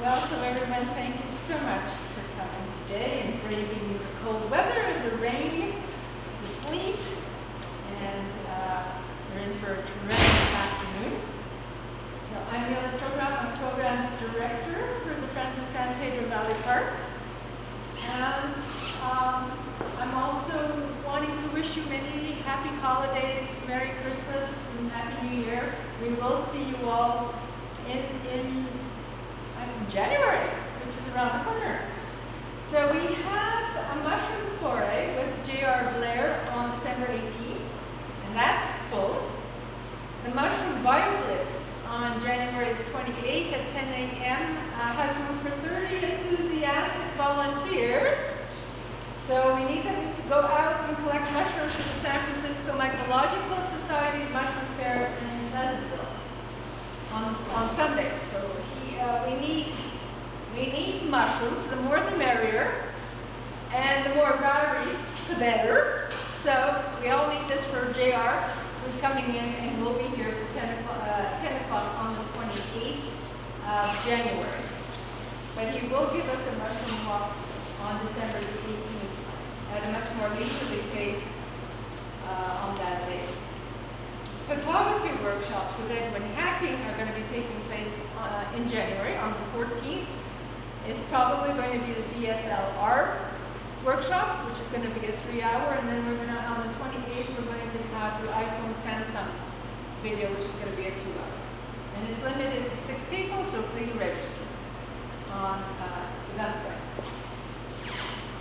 Welcome everyone. Thank you so much for coming today and braving the cold weather and the rain, the sleet, and we're in for a terrific afternoon. So I'm I'm Programs Director for the Friends of San Pedro Valley Park. And I'm also wanting to wish you many happy holidays, Merry Christmas, and Happy New Year. We will see you all in January, which is around the corner. So we have a mushroom foray with J.R. Blair on December 18th, and that's full. The mushroom BioBlitz on January the 28th at 10 a.m. Has room for 30 enthusiastic volunteers. So we need them to go out and collect mushrooms for the San Francisco Ecological Society's Mushroom Fair in Pleasantville on Sunday. So we need mushrooms. The more the merrier, and the more varied, the better. So we all need this for JR, who's coming in and will be here for 10 o'clock on the 28th of January. But he will give us a mushroom walk on December the 18th at a much more leisurely pace on that day. Photography workshops with Edwin Hacking are going to be taking place in January on the 14th. It's probably going to be the DSLR workshop, which is going to be a 3-hour, and then we're going to, on the 28th, we're going to have the iPhone Samsung video, which is going to be a 2-hour. And it's limited to 6 people, so please register on Eventbrite.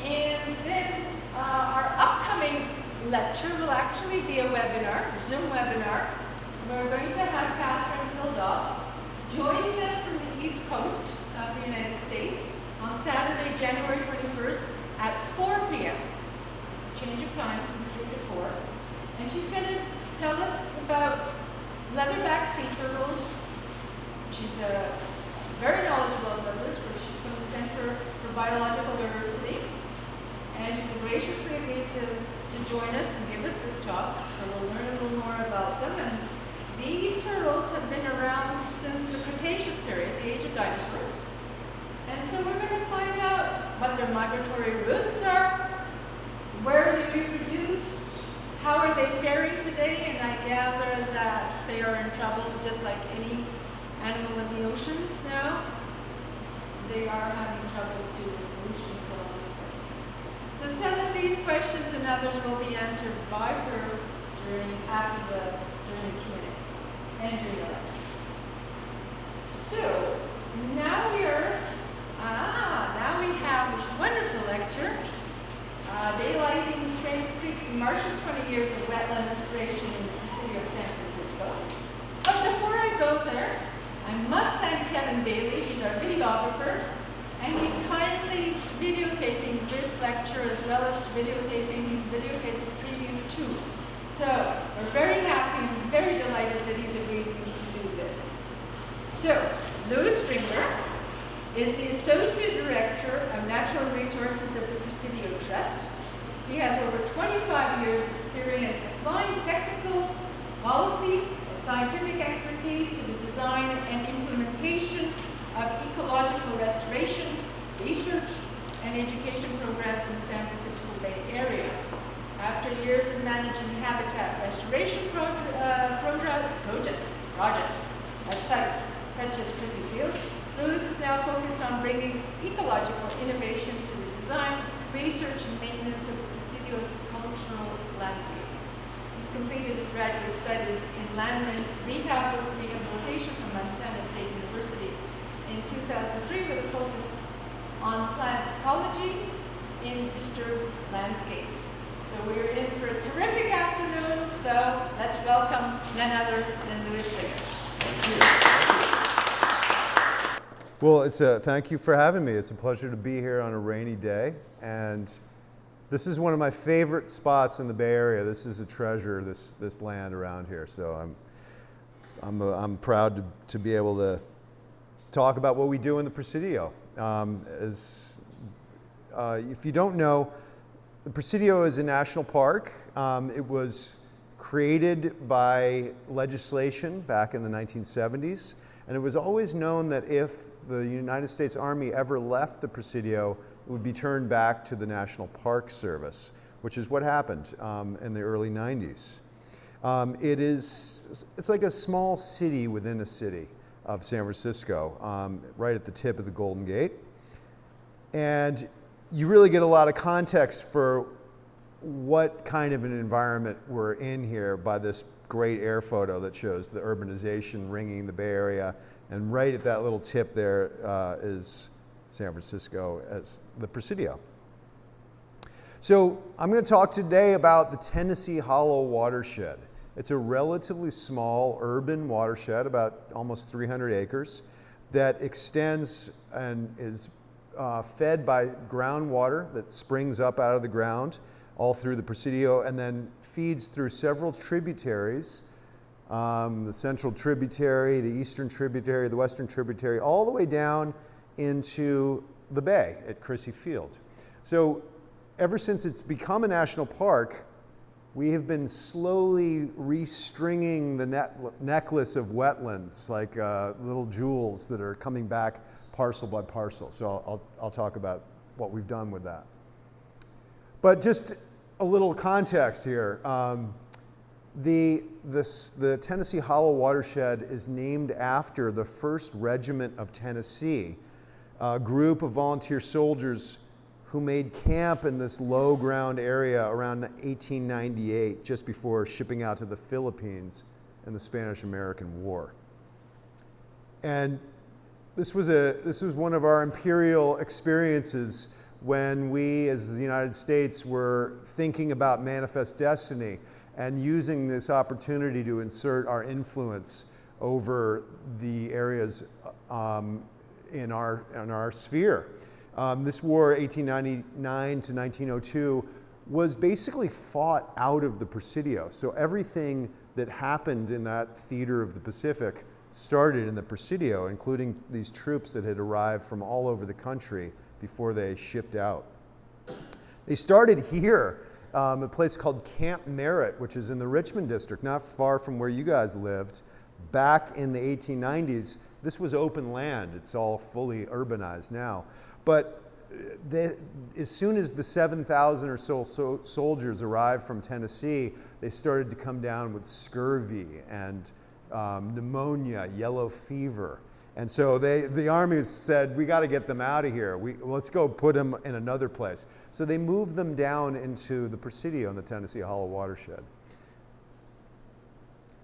And then our upcoming lecture will actually be a webinar, a Zoom webinar. We're going to have Catherine Hildoff joining us from the East Coast of the United States on Saturday, January 21st at 4 p.m. It's a change of time from 3 to 4. And she's going to tell us about leatherback sea turtles. She's very knowledgeable about this, but she's from the Center for Biological Diversity. And she's graciously agreed to join us and give us this talk, so we'll learn a little more about them. And these turtles have been around since the Cretaceous period, the age of dinosaurs. And so we're going to find out what their migratory routes are, where they reproduce, how are they faring today, and I gather that they are in trouble just like any animal in the oceans now. They are having trouble too with pollution. So some of these questions and others will be answered by her during the Q&A and during the lecture. So now we have this wonderful lecture, Daylighting Springs, Creeks, and Marshes, 20 Years of Wetland Restoration in the Presidio of San Francisco. But before I go there, I must thank Kevin Bailey. He's our videographer. And he's kindly videotaping this lecture as well as he's videotaped the previous 2. So we're very happy and very delighted that he's agreed to do this. So Louis Stringler is the Associate Director of Natural Resources at the Presidio Trust. He has over 25 years of experience applying technical, policy, and scientific expertise to the design and implementation of ecological restoration, research, and education programs in the San Francisco Bay Area. After years of managing habitat restoration projects at sites such as Chrissy Field, Louis is now focused on bringing ecological innovation to the design, research, and maintenance of the Presidio's cultural landscapes. He's completed his graduate studies in land rehabilitation from Montana State University in 2003 with a focus on plant ecology in disturbed landscapes. So we're in for a terrific afternoon, so let's welcome none other than Louis Stringler. Thank you. Well, thank you for having me. It's a pleasure to be here on a rainy day, and this is one of my favorite spots in the Bay Area. This is a treasure, this land around here. So I'm proud to be able to talk about what we do in the Presidio. If you don't know, the Presidio is a national park. It was created by legislation back in the 1970s And it was always known that if the United States Army ever left the Presidio, it would be turned back to the National Park Service, which is what happened in the early 90s. It's like a small city within a city of San Francisco, right at the tip of the Golden Gate. And you really get a lot of context for what kind of an environment we're in here by this great air photo that shows the urbanization ringing the Bay Area. And right at that little tip there is San Francisco as the Presidio. So I'm going to talk today about the Tennessee Hollow Watershed. It's a relatively small urban watershed, about almost 300 acres, that extends and is fed by groundwater that springs up out of the ground all through the Presidio and then feeds through several tributaries, the central tributary, the eastern tributary, the western tributary, all the way down into the bay at Crissy Field. So ever since it's become a national park, we have been slowly restringing the necklace of wetlands, like little jewels that are coming back parcel by parcel. So I'll talk about what we've done with that. But just a little context here. The Tennessee Hollow Watershed is named after the 1st Regiment of Tennessee, a group of volunteer soldiers who made camp in this low ground area around 1898, just before shipping out to the Philippines in the Spanish-American War. And this was one of our imperial experiences when we, as the United States, were thinking about manifest destiny and using this opportunity to insert our influence over the areas in our sphere. This war, 1899 to 1902, was basically fought out of the Presidio. So everything that happened in that theater of the Pacific started in the Presidio, including these troops that had arrived from all over the country before they shipped out. They started here, a place called Camp Merritt, which is in the Richmond district, not far from where you guys lived. Back in the 1890s, this was open land. It's all fully urbanized now. But as soon as the 7,000 or so soldiers arrived from Tennessee, they started to come down with scurvy and pneumonia, yellow fever. And so the Army said, we got to get them out of here. Let's go put them in another place. So they moved them down into the Presidio in the Tennessee Hollow Watershed.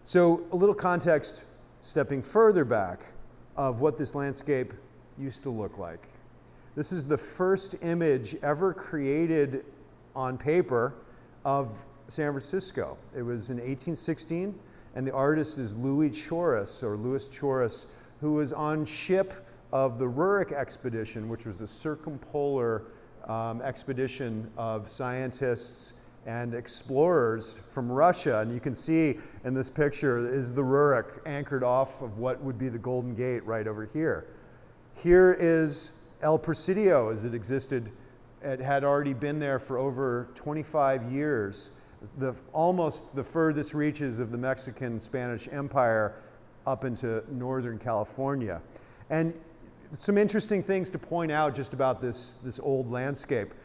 So a little context, stepping further back, of what this landscape used to look like. This is the first image ever created on paper of San Francisco. It was in 1816, and the artist is Louis Choris, who was on ship of the Rurik expedition, which was a circumpolar expedition of scientists and explorers from Russia. And you can see in this picture is the Rurik anchored off of what would be the Golden Gate right over here. Here is El Presidio as it existed. It had already been there for over 25 years, almost the furthest reaches of the Mexican-Spanish Empire up into Northern California. And some interesting things to point out just about this old landscape.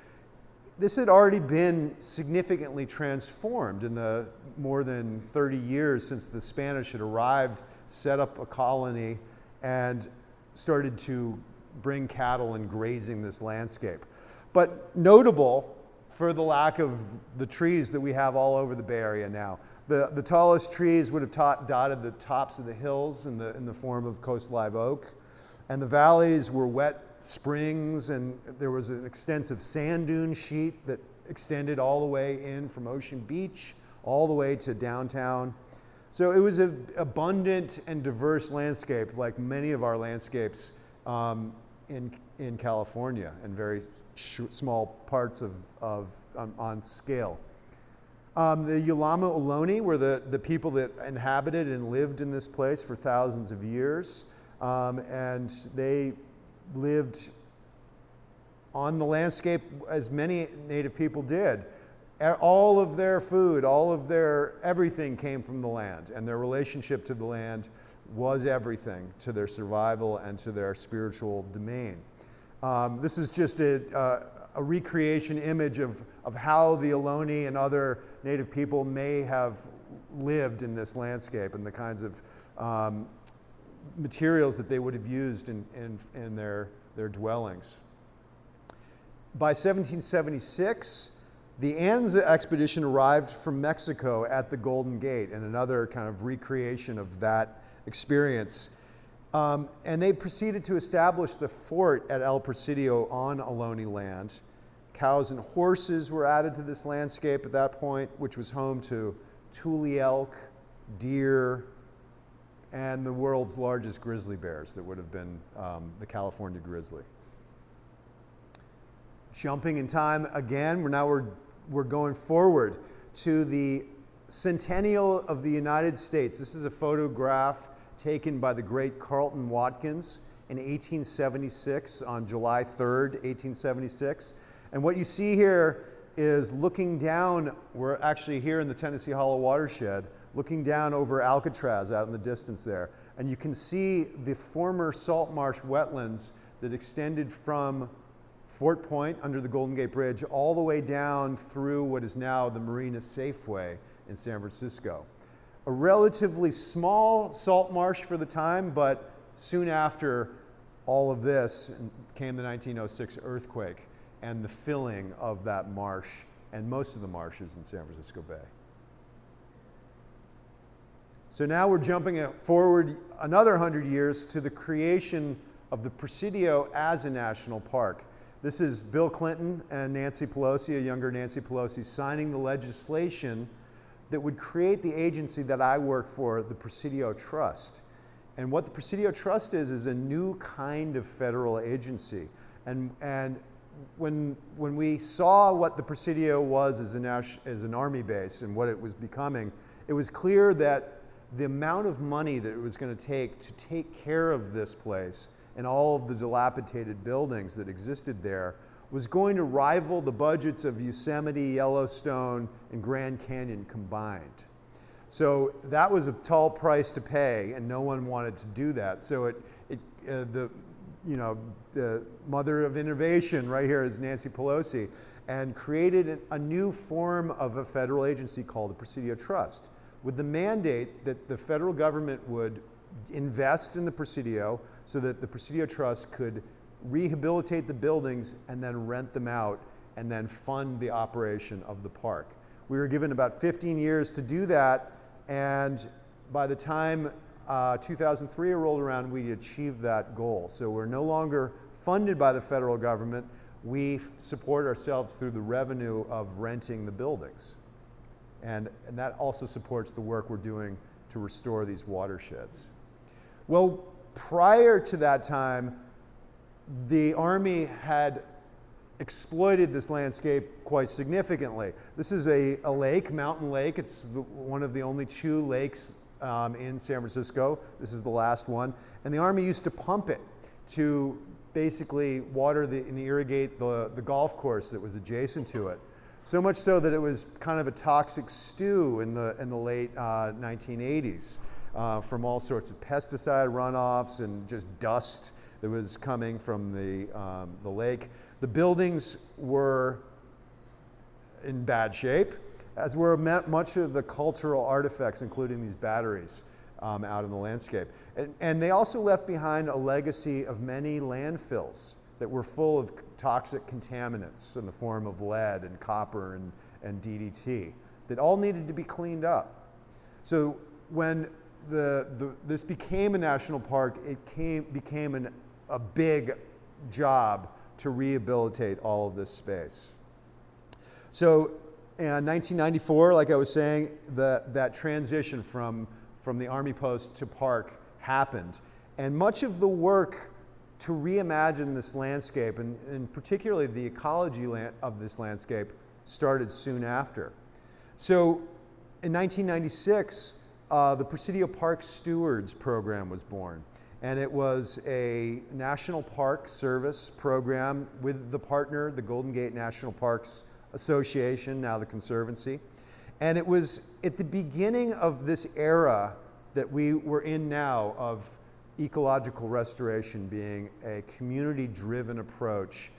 This had already been significantly transformed in the more than 30 years since the Spanish had arrived, set up a colony, and started to bring cattle and grazing this landscape. But notable for the lack of the trees that we have all over the Bay Area now. The tallest trees would have dotted the tops of the hills in the form of coast live oak. And the valleys were wet springs, and there was an extensive sand dune sheet that extended all the way in from Ocean Beach all the way to downtown. So it was an abundant and diverse landscape, like many of our landscapes in California, and very small parts on scale. The Yalama Ohlone were the people that inhabited and lived in this place for thousands of years, and they lived on the landscape as many native people did. All of their food, all of their everything came from the land, and their relationship to the land was everything to their survival and to their spiritual domain. This is just a recreation image of how the Ohlone and other native people may have lived in this landscape and the kinds of materials that they would have used in their dwellings. By 1776, the Anza expedition arrived from Mexico at the Golden Gate, and another kind of recreation of that experience. And they proceeded to establish the fort at El Presidio on Ohlone land. Cows and horses were added to this landscape at that point, which was home to tule elk, deer, and the world's largest grizzly bears that would have been the California grizzly. Jumping in time again, we're going forward to the centennial of the United States. This is a photograph taken by the great Carlton Watkins in 1876, on July 3rd, 1876. And what you see here is looking down, we're actually here in the Tennessee Hollow Watershed, looking down over Alcatraz out in the distance there. And you can see the former salt marsh wetlands that extended from Fort Point under the Golden Gate Bridge all the way down through what is now the Marina Safeway in San Francisco. A relatively small salt marsh for the time, but soon after all of this came the 1906 earthquake and the filling of that marsh and most of the marshes in San Francisco Bay. So now we're jumping forward another 100 years to the creation of the Presidio as a national park. This is Bill Clinton and Nancy Pelosi, a younger Nancy Pelosi, signing the legislation that would create the agency that I work for, the Presidio Trust. And what the Presidio Trust is a new kind of federal agency. And when we saw what the Presidio was as an army base and what it was becoming, it was clear that the amount of money that it was going to take care of this place and all of the dilapidated buildings that existed there was going to rival the budgets of Yosemite, Yellowstone, and Grand Canyon combined. So that was a tall price to pay, and no one wanted to do that. So the mother of innovation right here is Nancy Pelosi, and created a new form of a federal agency called the Presidio Trust, with the mandate that the federal government would invest in the Presidio so that the Presidio Trust could rehabilitate the buildings and then rent them out and then fund the operation of the park. We were given about 15 years to do that, and by the time 2003 rolled around, we achieved that goal. So we're no longer funded by the federal government. We support ourselves through the revenue of renting the buildings. And that also supports the work we're doing to restore these watersheds. Well, prior to that time, the Army had exploited this landscape quite significantly. This is a lake, mountain lake. It's one of the only 2 lakes in San Francisco. This is the last one. And the Army used to pump it to basically water and irrigate the golf course that was adjacent to it. So much so that it was kind of a toxic stew in the late 1980s from all sorts of pesticide runoffs and just dust that was coming from the lake. The buildings were in bad shape, as were much of the cultural artifacts, including these batteries out in the landscape. And they also left behind a legacy of many landfills that were full of toxic contaminants in the form of lead and copper and DDT that all needed to be cleaned up. So when this became a national park, it became a big job to rehabilitate all of this space. So in 1994, like I was saying, that transition from the Army post to park happened. And much of the work to reimagine this landscape, and particularly the ecology of this landscape, started soon after. So in 1996, the Presidio Park Stewards Program was born. And it was a National Park Service program with the partner, the Golden Gate National Parks Association, now the Conservancy. And it was at the beginning of this era that we were in now of ecological restoration being a community-driven approach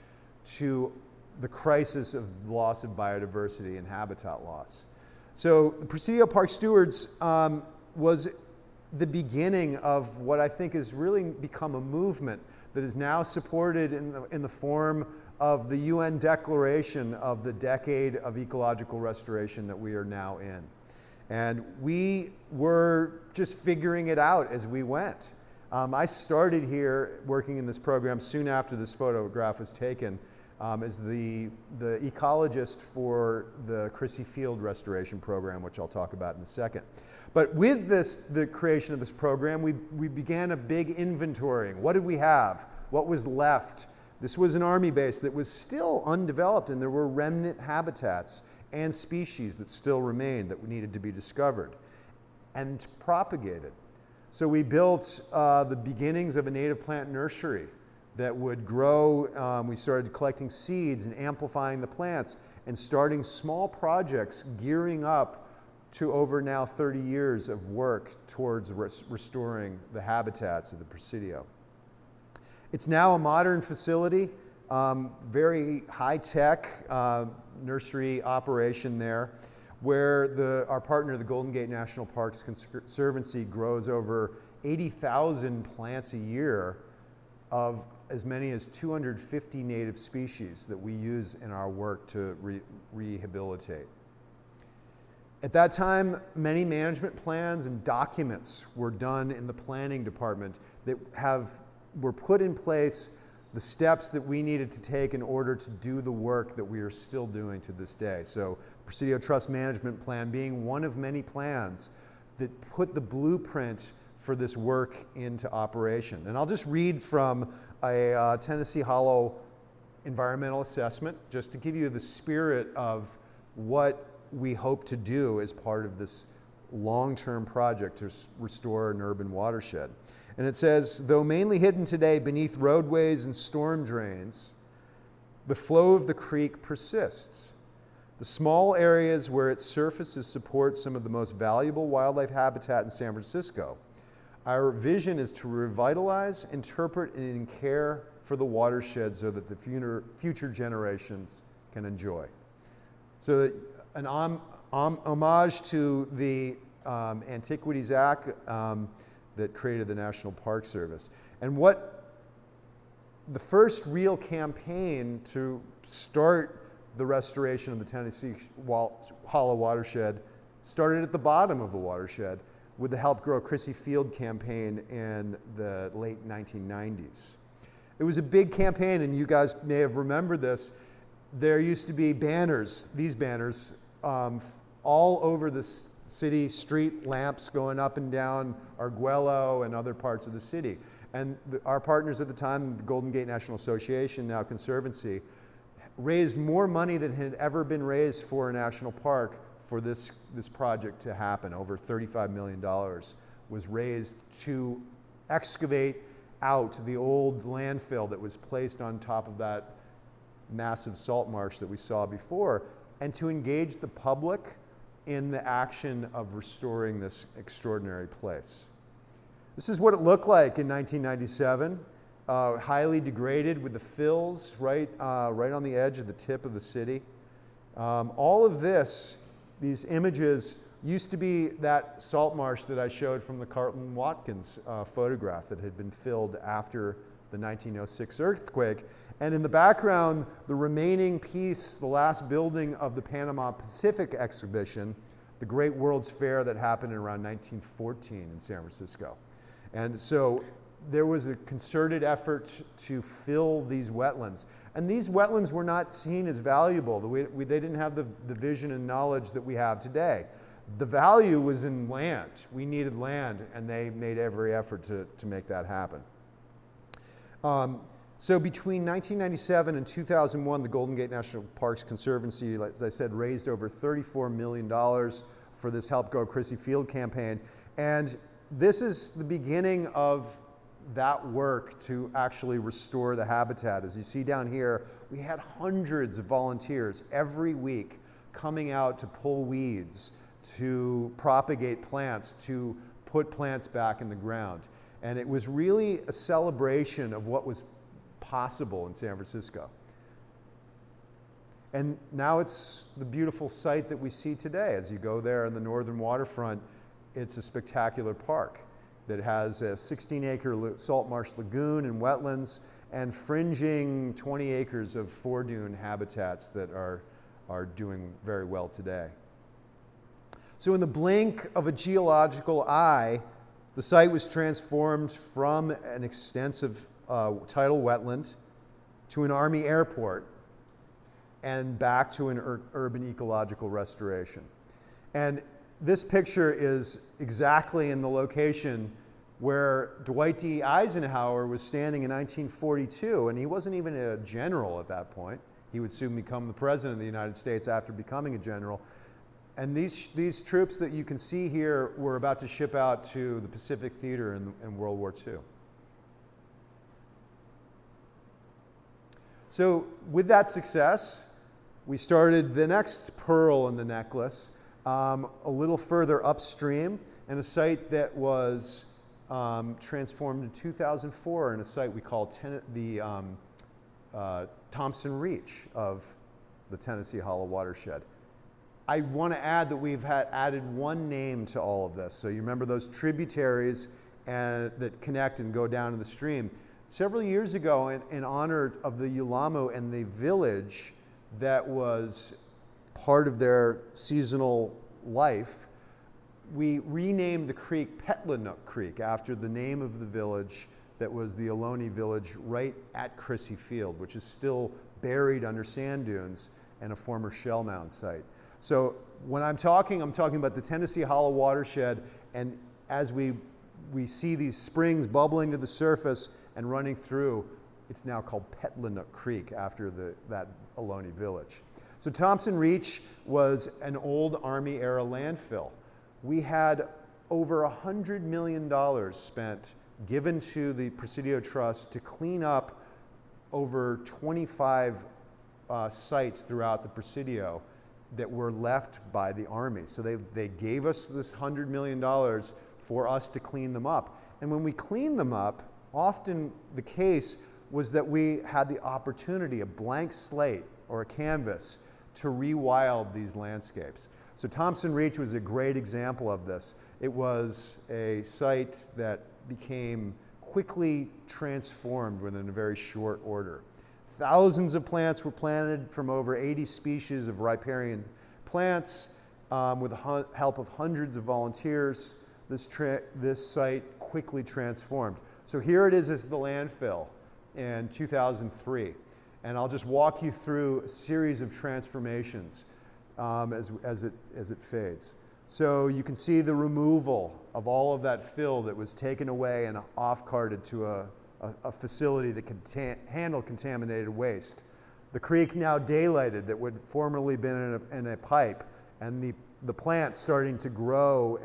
to the crisis of loss of biodiversity and habitat loss. So the Presidio Park Stewards was the beginning of what I think has really become a movement that is now supported in the form of the UN Declaration of the Decade of Ecological Restoration that we are now in. And we were just figuring it out as we went. I started here working in this program soon after this photograph was taken as the ecologist for the Crissy Field Restoration Program, which I'll talk about in a second. But with the creation of this program, we began a big inventorying. What did we have? What was left? This was an army base that was still undeveloped, and there were remnant habitats and species that still remained that needed to be discovered and propagated. So we built the beginnings of a native plant nursery that would grow. We started collecting seeds and amplifying the plants and starting small projects gearing up to over now 30 years of work towards restoring the habitats of the Presidio. It's now a modern facility, very high-tech nursery operation there, where our partner, the Golden Gate National Parks Conservancy, grows over 80,000 plants a year of as many as 250 native species that we use in our work to rehabilitate. At that time, many management plans and documents were done in the planning department that were put in place the steps that we needed to take in order to do the work that we are still doing to this day. So Presidio Trust Management Plan being one of many plans that put the blueprint for this work into operation. And I'll just read from a Tennessee Hollow environmental assessment just to give you the spirit of what we hope to do as part of this long-term project to restore an urban watershed. And it says, though mainly hidden today beneath roadways and storm drains, the flow of the creek persists. The small areas where its surfaces support some of the most valuable wildlife habitat in San Francisco. Our vision is to revitalize, interpret, and care for the watershed so that the future generations can enjoy. So an homage to the Antiquities Act that created the National Park Service. And what the first real campaign to start the restoration of the Tennessee Hollow watershed started at the bottom of the watershed with the Help Grow Crissy Field campaign in the late 1990s. It was a big campaign, and you guys may have remembered this. There used to be banners, these banners, all over the city, street lamps going up and down Arguello and other parts of the city. And our partners at the time, the Golden Gate National Association, now Conservancy, raised more money than had ever been raised for a national park for this project to happen. Over $35 million was raised to excavate out the old landfill that was placed on top of that massive salt marsh that we saw before, and to engage the public in the action of restoring this extraordinary place. This is what it looked like in 1997, highly degraded with the fills right on the edge of the tip of the city. All of these images used to be that salt marsh that I showed from the Carlton Watkins photograph that had been filled after the 1906 earthquake. And in the background, the remaining piece, the last building of the Panama Pacific exhibition, the Great World's Fair that happened in around 1914 in San Francisco. And so there was a concerted effort to fill these wetlands. And these wetlands were not seen as valuable. They didn't have the vision and knowledge that we have today. The value was in land. We needed land, and they made every effort to make that happen. So between 1997 and 2001, the Golden Gate National Parks Conservancy, as I said, raised over $34 million for this Help Grow Crissy Field campaign. And this is the beginning of that work to actually restore the habitat. As you see down here, we had hundreds of volunteers every week coming out to pull weeds, to propagate plants, to put plants back in the ground. And it was really a celebration of what was possible in San Francisco. And now it's the beautiful site that we see today. As you go there in the northern waterfront, it's a spectacular park that has a 16-acre salt marsh lagoon and wetlands and fringing 20 acres of foredune habitats that are doing very well today. So in the blink of a geological eye, the site was transformed from an extensive tidal wetland to an Army airport and back to an urban ecological restoration. And this picture is exactly in the location where Dwight D. Eisenhower was standing in 1942, and he wasn't even a general at that point. He would soon become the president of the United States after becoming a general. And these troops that you can see here were about to ship out to the Pacific Theater in World War II. So with that success, we started the next pearl in the necklace, a little further upstream, and a site that was transformed in 2004 in a site we call the Thompson Reach of the Tennessee Hollow Watershed. I want to add that we've added one name to all of this. So you remember those tributaries that connect and go down to the stream. Several years ago, in honor of the Yulamu and the village that was part of their seasonal life, we renamed the creek Petlanook Creek after the name of the village that was the Ohlone village right at Crissy Field, which is still buried under sand dunes and a former shell mound site. So when I'm talking about the Tennessee Hollow Watershed, and as we see these springs bubbling to the surface and running through, it's now called Petlanook Creek after that Ohlone village. So Thompson Reach was an old Army-era landfill. We had over $100 million spent, given to the Presidio Trust to clean up over 25 sites throughout the Presidio that were left by the Army. So they gave us this $100 million for us to clean them up. And when we cleaned them up, often the case was that we had the opportunity, a blank slate or a canvas, to rewild these landscapes. So Thompson Reach was a great example of this. It was a site that became quickly transformed within a very short order. Thousands of plants were planted from over 80 species of riparian plants with the help of hundreds of volunteers. This site quickly transformed. So here it is as the landfill in 2003. And I'll just walk you through a series of transformations as it fades. So you can see the removal of all of that fill that was taken away and off-carted to a facility that could handle contaminated waste. The creek now daylighted that would formerly been in a pipe, and the plants starting to grow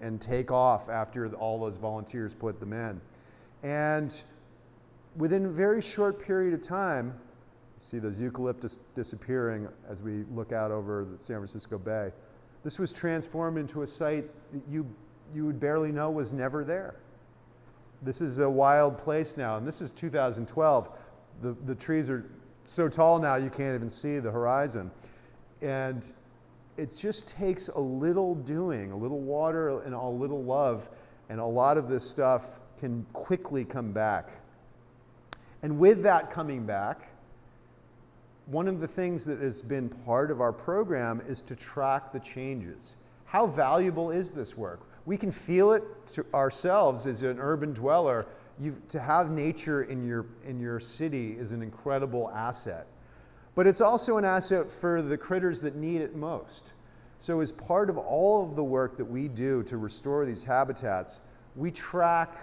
and take off after all those volunteers put them in. And within a very short period of time, see those eucalyptus disappearing as we look out over the San Francisco Bay. This was transformed into a site that you would barely know was never there. This is a wild place now, and this is 2012. The trees are so tall now you can't even see the horizon. And it just takes a little doing, a little water and a little love, and a lot of this stuff can quickly come back. And with that coming back, one of the things that has been part of our program is to track the changes. How valuable is this work? We can feel it to ourselves as an urban dweller. To have nature in your city is an incredible asset. But it's also an asset for the critters that need it most. So as part of all of the work that we do to restore these habitats, we track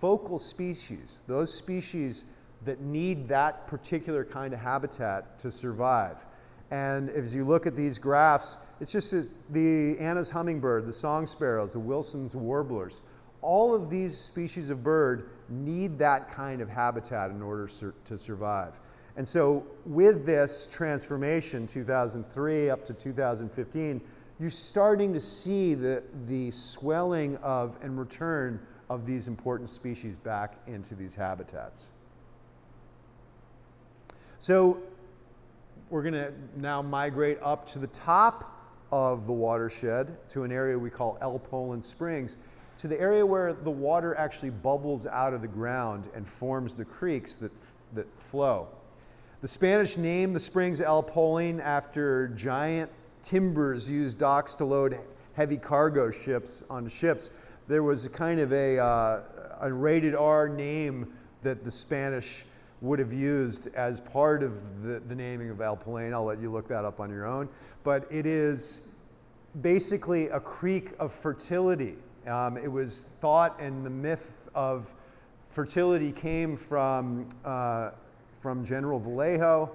focal species, those species that need that particular kind of habitat to survive. And as you look at these graphs, it's just as the Anna's hummingbird, the song sparrows, the Wilson's warblers, all of these species of bird need that kind of habitat in order to survive. And so with this transformation, 2003 up to 2015, you're starting to see the swelling of and return of these important species back into these habitats. So we're going to now migrate up to the top of the watershed to an area we call El Polen Springs, to the area where the water actually bubbles out of the ground and forms the creeks that flow. The Spanish named the springs El Polen after giant timbers used docks to load heavy cargo ships on ships. There was a kind of a rated R name that the Spanish would have used as part of the naming of El Polen. I'll let you look that up on your own. But it is basically a creek of fertility. It was thought, and the myth of fertility came from General Vallejo,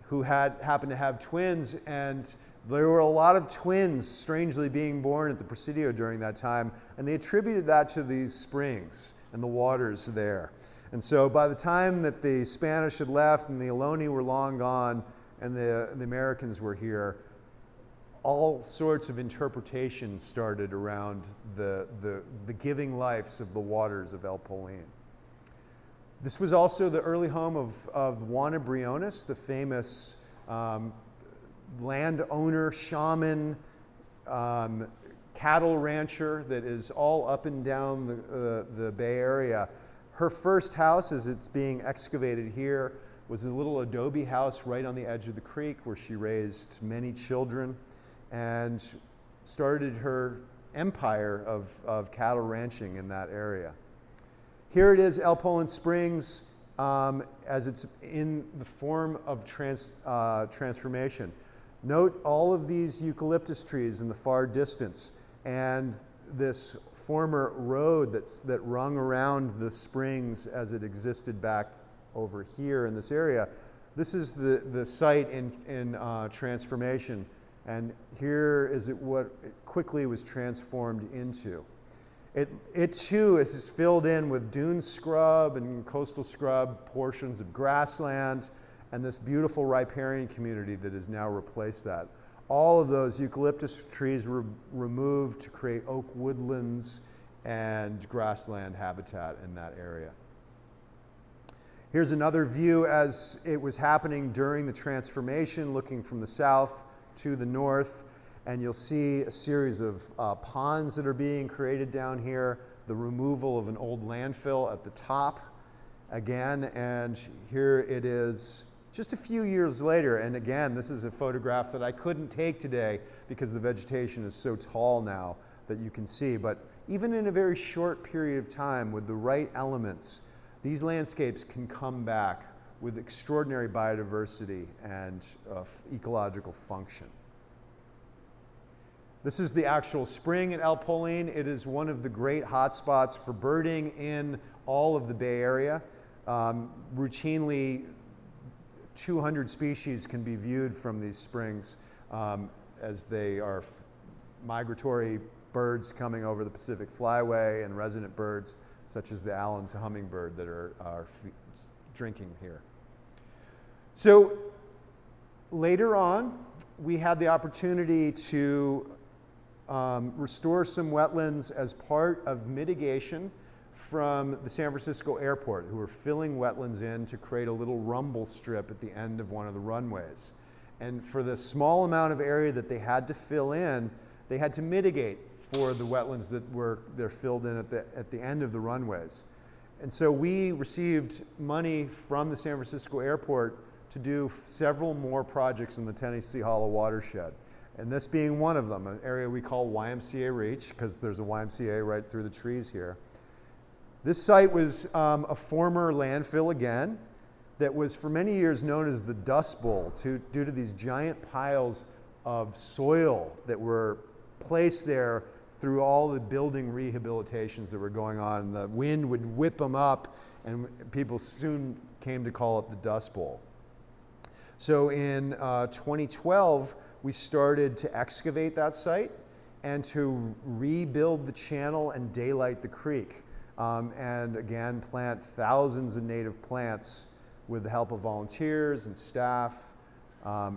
who happened to have twins, and there were a lot of twins strangely being born at the Presidio during that time, and they attributed that to these springs and the waters there. And so by the time that the Spanish had left and the Ohlone were long gone and the Americans were here, all sorts of interpretations started around the giving lives of the waters of El Polen. This was also the early home of Juana Briones, the famous landowner, shaman, cattle rancher that is all up and down the Bay Area. Her first house, as it's being excavated here, was a little adobe house right on the edge of the creek where she raised many children and started her empire of cattle ranching in that area. Here it is, El Polen Springs, as it's in the form of transformation. Note all of these eucalyptus trees in the far distance and this former road that rung around the springs as it existed back over here in this area. This is the site in transformation, and here is what it quickly was transformed into. It too is filled in with dune scrub and coastal scrub, portions of grassland, and this beautiful riparian community that has now replaced that. All of those eucalyptus trees were removed to create oak woodlands and grassland habitat in that area. Here's another view as it was happening during the transformation, looking from the south to the north, and you'll see a series of ponds that are being created down here, the removal of an old landfill at the top again, and here it is just a few years later, and again, this is a photograph that I couldn't take today because the vegetation is so tall now that you can see, but even in a very short period of time with the right elements, these landscapes can come back with extraordinary biodiversity and ecological function. This is the actual spring at El Polen. It is one of the great hotspots for birding in all of the Bay Area. Routinely, 200 species can be viewed from these springs as they are migratory birds coming over the Pacific Flyway and resident birds such as the Allen's hummingbird that are drinking here. So later on, we had the opportunity to restore some wetlands as part of mitigation from the San Francisco airport, who were filling wetlands in to create a little rumble strip at the end of one of the runways. And for the small amount of area that they had to fill in, they had to mitigate for the wetlands that they're filled in at the end of the runways. And so we received money from the San Francisco airport to do several more projects in the Tennessee Hollow watershed. And this being one of them, an area we call YMCA Reach, because there's a YMCA right through the trees here. This site was a former landfill again that was for many years known as the Dust Bowl due to these giant piles of soil that were placed there through all the building rehabilitations that were going on. The wind would whip them up, and people soon came to call it the Dust Bowl. So in 2012, we started to excavate that site and to rebuild the channel and daylight the creek. And again, plant thousands of native plants with the help of volunteers and staff.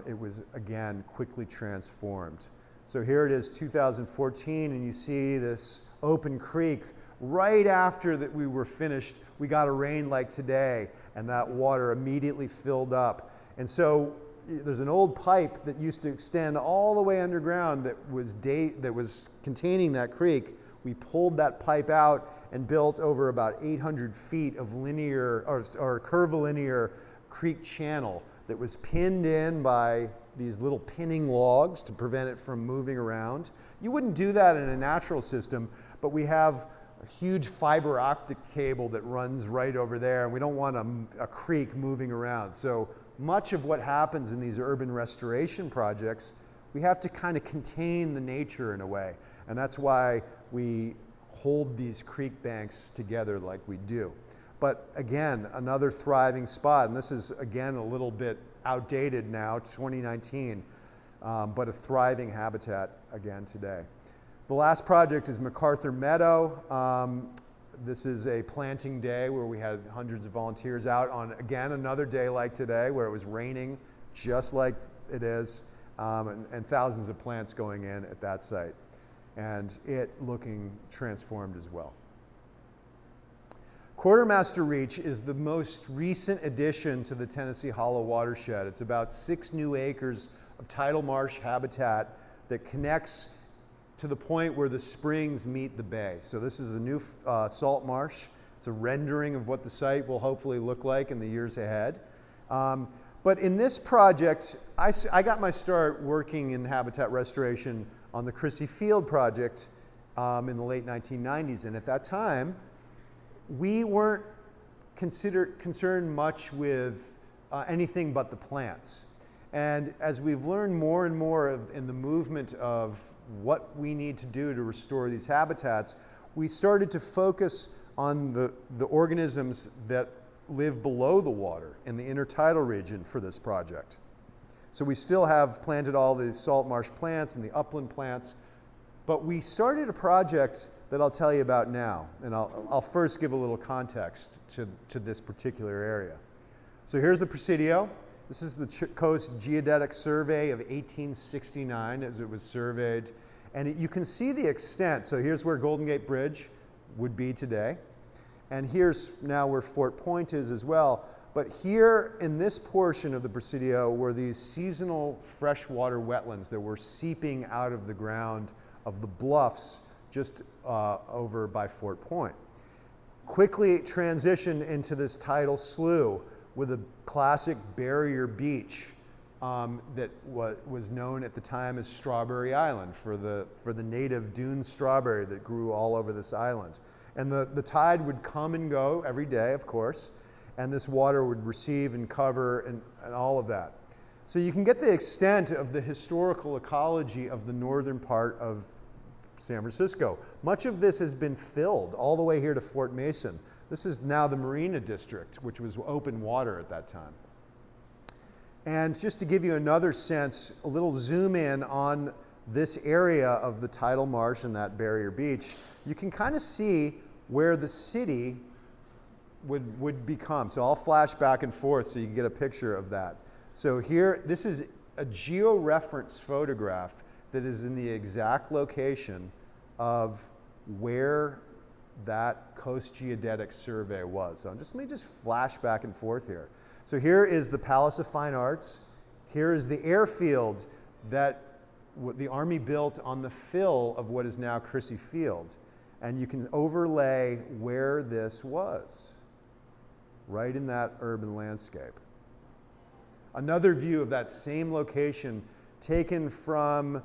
It was, again, quickly transformed. So here it is, 2014, and you see this open creek. Right after that we were finished, we got a rain like today, and that water immediately filled up. And so there's an old pipe that used to extend all the way underground that was containing that creek. We pulled that pipe out and built over about 800 feet of linear or curvilinear creek channel that was pinned in by these little pinning logs to prevent it from moving around. You wouldn't do that in a natural system, but we have a huge fiber optic cable that runs right over there, and we don't want a creek moving around. So much of what happens in these urban restoration projects, we have to kind of contain the nature in a way, and that's why we hold these creek banks together like we do. But again, another thriving spot, and this is again a little bit outdated now, 2019, but a thriving habitat again today. The last project is MacArthur Meadow. This is a planting day where we had hundreds of volunteers out on, again, another day like today where it was raining just like it is, and thousands of plants going in at that site, and it looking transformed as well. Quartermaster Reach is the most recent addition to the Tennessee Hollow watershed. It's about 6 new acres of tidal marsh habitat that connects to the point where the springs meet the bay. So this is a new salt marsh. It's a rendering of what the site will hopefully look like in the years ahead. But in this project, I got my start working in habitat restoration on the Crissy Field project in the late 1990s. And at that time, we weren't concerned much with anything but the plants. And as we've learned more and more in the movement of what we need to do to restore these habitats, we started to focus on the organisms that live below the water in the intertidal region for this project. So we still have planted all the salt marsh plants and the upland plants, but we started a project that I'll tell you about now, and I'll first give a little context to this particular area. So here's the Presidio. This is the Coast Geodetic Survey of 1869 as it was surveyed, and you can see the extent. So here's where Golden Gate Bridge would be today, and here's now where Fort Point is as well. But here in this portion of the Presidio were these seasonal freshwater wetlands that were seeping out of the ground of the bluffs just over by Fort Point. Quickly transitioned into this tidal slough with a classic barrier beach that was known at the time as Strawberry Island for the native dune strawberry that grew all over this island. And the tide would come and go every day, of course, and this water would receive and cover and all of that. So you can get the extent of the historical ecology of the northern part of San Francisco. Much of this has been filled all the way here to Fort Mason. This is now the Marina District, which was open water at that time. And just to give you another sense, a little zoom in on this area of the tidal marsh and that barrier beach, you can kind of see where the city would become. So I'll flash back and forth so you can get a picture of that. So here, this is a georeference photograph that is in the exact location of where that Coast Geodetic Survey was. So let me just flash back and forth here. So here is the Palace of Fine Arts. Here is the airfield that the Army built on the fill of what is now Crissy Field. And you can overlay where this was, right in that urban landscape. Another view of that same location taken from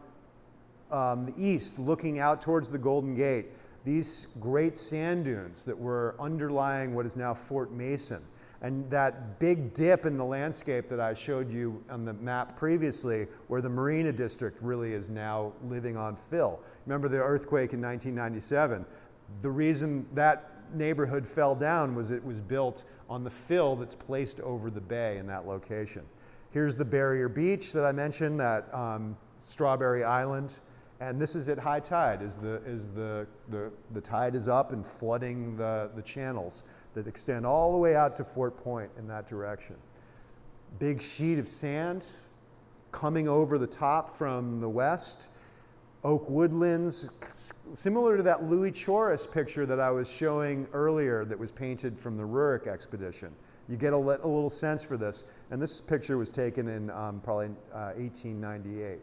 the east, looking out towards the Golden Gate, these great sand dunes that were underlying what is now Fort Mason. And that big dip in the landscape that I showed you on the map previously, where the Marina District really is now living on fill. Remember the earthquake in 1997? The reason that neighborhood fell down was it was built on the fill that's placed over the bay in that location. Here's the barrier beach that I mentioned, that Strawberry Island. And this is at high tide, as the tide is up and flooding the channels that extend all the way out to Fort Point in that direction. Big sheet of sand coming over the top from the west, oak woodlands, similar to that Louis Choris picture that I was showing earlier that was painted from the Rurik expedition. You get a little sense for this. And this picture was taken in probably 1898.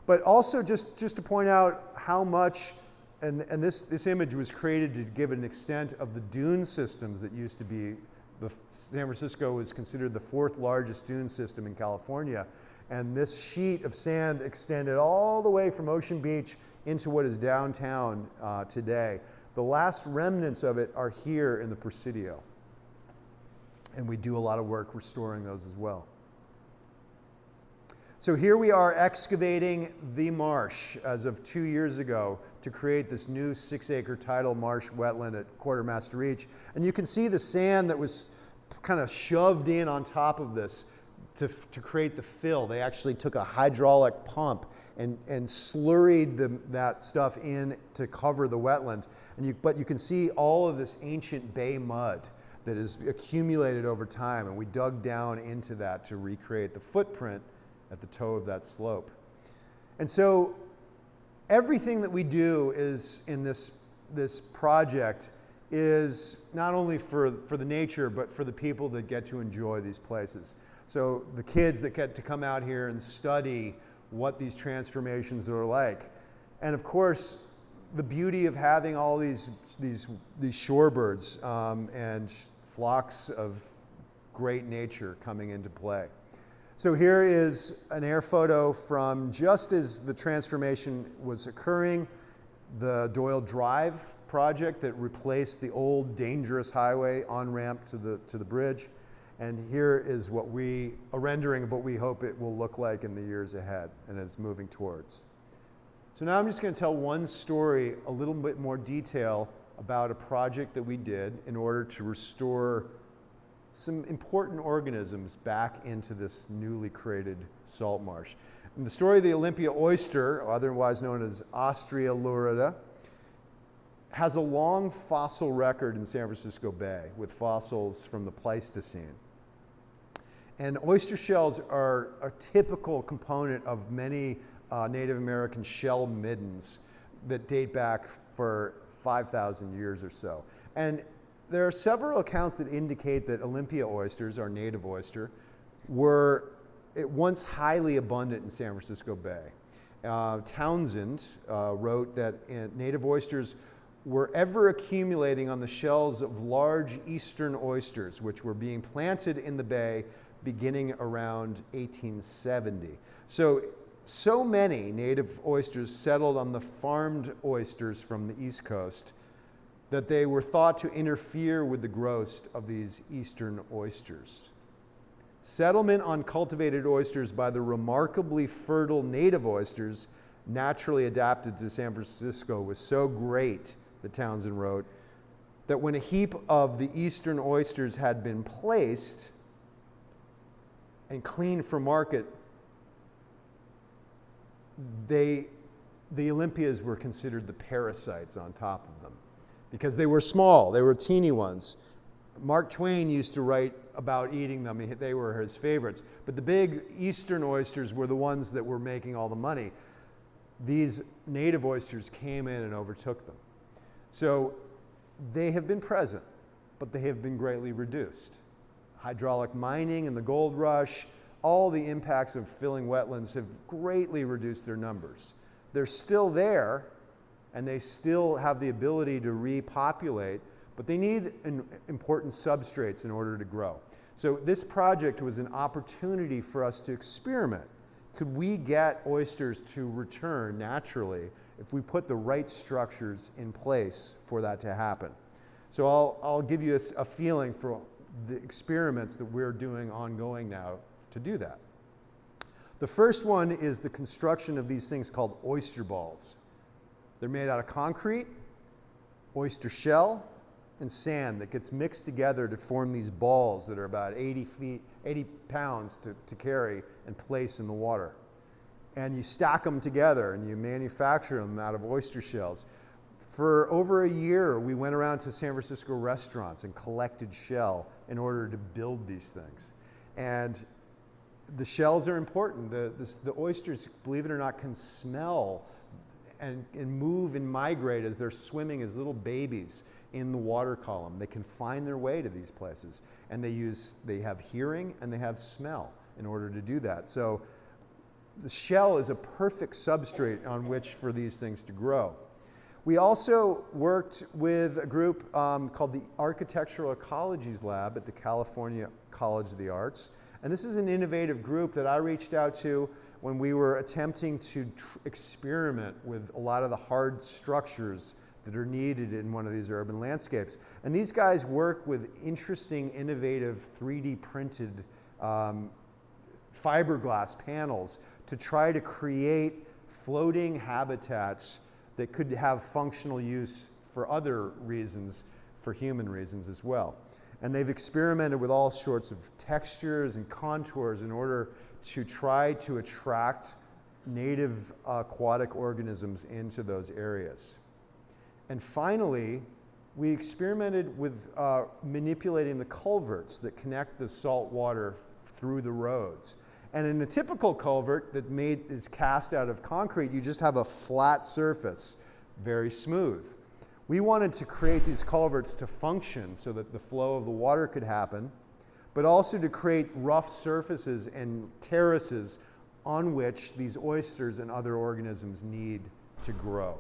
But also just to point out how much, and this image was created to give an extent of the dune systems that used to be, San Francisco was considered the 4th largest dune system in California. And this sheet of sand extended all the way from Ocean Beach into what is downtown today. The last remnants of it are here in the Presidio. And we do a lot of work restoring those as well. So here we are excavating the marsh as of 2 years ago to create this new 6-acre tidal marsh wetland at Quartermaster Reach. And you can see the sand that was kind of shoved in on top of this to create the fill. They actually took a hydraulic pump and slurried that stuff in to cover the wetland. But you can see all of this ancient bay mud that is accumulated over time, and we dug down into that to recreate the footprint at the toe of that slope. And so everything that we do is in this project is not only for the nature, but for the people that get to enjoy these places. So the kids that get to come out here and study what these transformations are like. And of course, the beauty of having all these shorebirds and flocks of great nature coming into play. So here is an air photo from just as the transformation was occurring, the Doyle Drive project that replaced the old dangerous highway on-ramp to the bridge. And here is a rendering of what we hope it will look like in the years ahead and is moving towards. So now I'm just going to tell one story, a little bit more detail about a project that we did in order to restore some important organisms back into this newly created salt marsh. And the story of the Olympia oyster, otherwise known as Ostrea lurida, has a long fossil record in San Francisco Bay with fossils from the Pleistocene. And oyster shells are a typical component of many Native American shell middens that date back for 5,000 years or so. And there are several accounts that indicate that Olympia oysters, our native oyster, were at once highly abundant in San Francisco Bay. Townsend wrote that native oysters were ever accumulating on the shells of large eastern oysters, which were being planted in the bay beginning around 1870. So many native oysters settled on the farmed oysters from the East Coast that they were thought to interfere with the growth of these eastern oysters. Settlement on cultivated oysters by the remarkably fertile native oysters naturally adapted to San Francisco was so great, the Townsend wrote, that when a heap of the eastern oysters had been placed and cleaned for market, the Olympias were considered the parasites on top of them because they were small, they were teeny ones. Mark Twain used to write about eating them, they were his favorites. But the big eastern oysters were the ones that were making all the money. These native oysters came in and overtook them. So they have been present, but they have been greatly reduced. Hydraulic mining and the gold rush, all the impacts of filling wetlands have greatly reduced their numbers. They're still there, and they still have the ability to repopulate, but they need important substrates in order to grow. So this project was an opportunity for us to experiment. Could we get oysters to return naturally if we put the right structures in place for that to happen? So I'll give you a feeling for the experiments that we're doing ongoing now to do that. The first one is the construction of these things called oyster balls. They're made out of concrete, oyster shell, and sand that gets mixed together to form these balls that are about 80 pounds to carry and place in the water. And you stack them together and you manufacture them out of oyster shells. For over a year, we went around to San Francisco restaurants and collected shell in order to build these things. And the shells are important. The oysters, believe it or not, can smell and move and migrate as they're swimming as little babies in the water column. They can find their way to these places, and they have hearing and they have smell in order to do that. So the shell is a perfect substrate on which for these things to grow. We also worked with a group called the Architectural Ecologies Lab at the California College of the Arts. And this is an innovative group that I reached out to when we were attempting to experiment with a lot of the hard structures that are needed in one of these urban landscapes. And these guys work with interesting, innovative 3D printed fiberglass panels to try to create floating habitats that could have functional use for other reasons, for human reasons as well. And they've experimented with all sorts of textures and contours in order to try to attract native aquatic organisms into those areas. And finally, we experimented with manipulating the culverts that connect the salt water through the roads. And in a typical culvert that is cast out of concrete, you just have a flat surface, very smooth. We wanted to create these culverts to function so that the flow of the water could happen, but also to create rough surfaces and terraces on which these oysters and other organisms need to grow.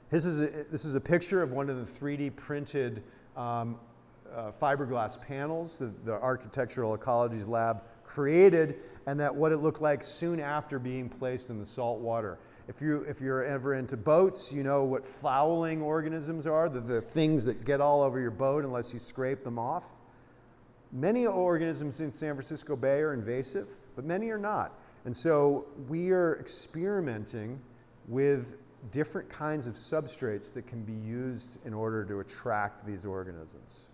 This is a picture of one of the 3D printed fiberglass panels that the Architectural Ecologies Lab created, and that what it looked like soon after being placed in the salt water. If you're ever into boats, you know what fouling organisms are, the things that get all over your boat unless you scrape them off. Many organisms in San Francisco Bay are invasive, but many are not. And so we are experimenting with different kinds of substrates that can be used in order to attract these organisms.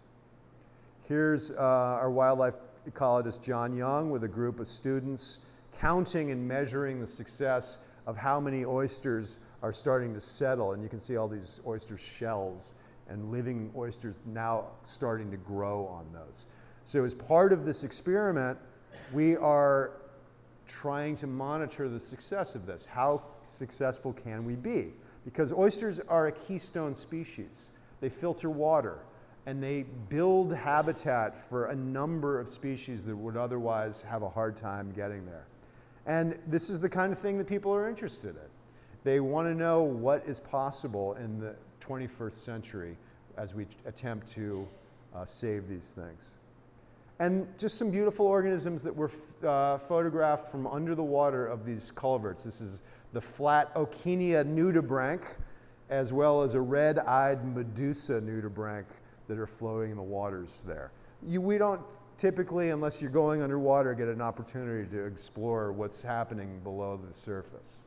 Here's our wildlife ecologist John Young with a group of students counting and measuring the success of how many oysters are starting to settle. And you can see all these oyster shells and living oysters now starting to grow on those. So as part of this experiment, we are trying to monitor the success of this. How successful can we be? Because oysters are a keystone species. They filter water, and they build habitat for a number of species that would otherwise have a hard time getting there. And this is the kind of thing that people are interested in. They want to know what is possible in the 21st century as we attempt to save these things. And just some beautiful organisms that were photographed from under the water of these culverts. This is the flat Okinia nudibranch, as well as a red-eyed Medusa nudibranch that are floating in the waters there. We don't typically, unless you're going underwater, get an opportunity to explore what's happening below the surface.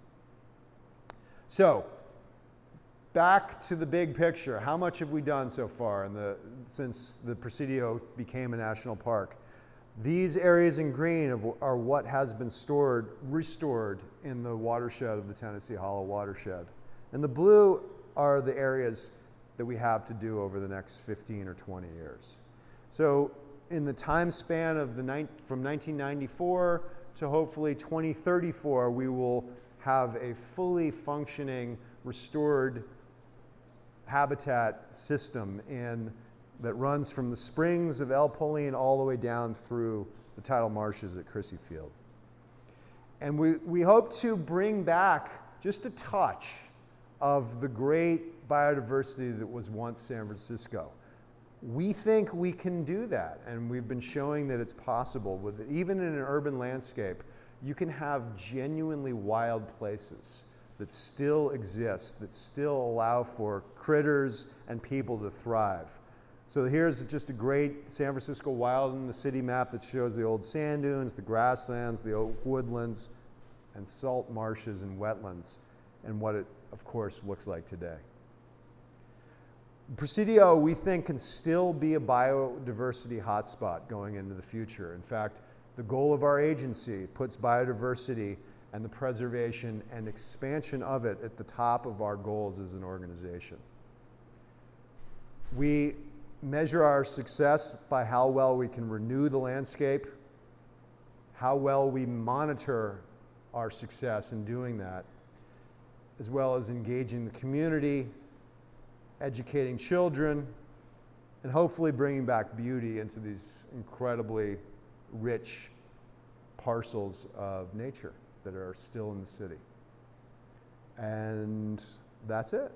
So, back to the big picture. How much have we done so far since the Presidio became a national park? These areas in green are what has been restored in the watershed of the Tennessee Hollow watershed. And the blue are the areas that we have to do over the next 15 or 20 years. So in the time span of from 1994 to hopefully 2034, we will have a fully functioning, restored habitat system that runs from the springs of El Polín all the way down through the tidal marshes at Crissy Field. And we hope to bring back just a touch of the great biodiversity that was once San Francisco. We think we can do that, and we've been showing that it's possible. Even in an urban landscape, you can have genuinely wild places that still exist, that still allow for critters and people to thrive. So here's just a great San Francisco wild in the city map that shows the old sand dunes, the grasslands, the oak woodlands, and salt marshes and wetlands, and what it, of course, looks like today. Presidio, we think, can still be a biodiversity hotspot going into the future. In fact, the goal of our agency puts biodiversity and the preservation and expansion of it at the top of our goals as an organization. We measure our success by how well we can renew the landscape, how well we monitor our success in doing that, as well as engaging the community, educating children, and hopefully bringing back beauty into these incredibly rich parcels of nature that are still in the city. And that's it.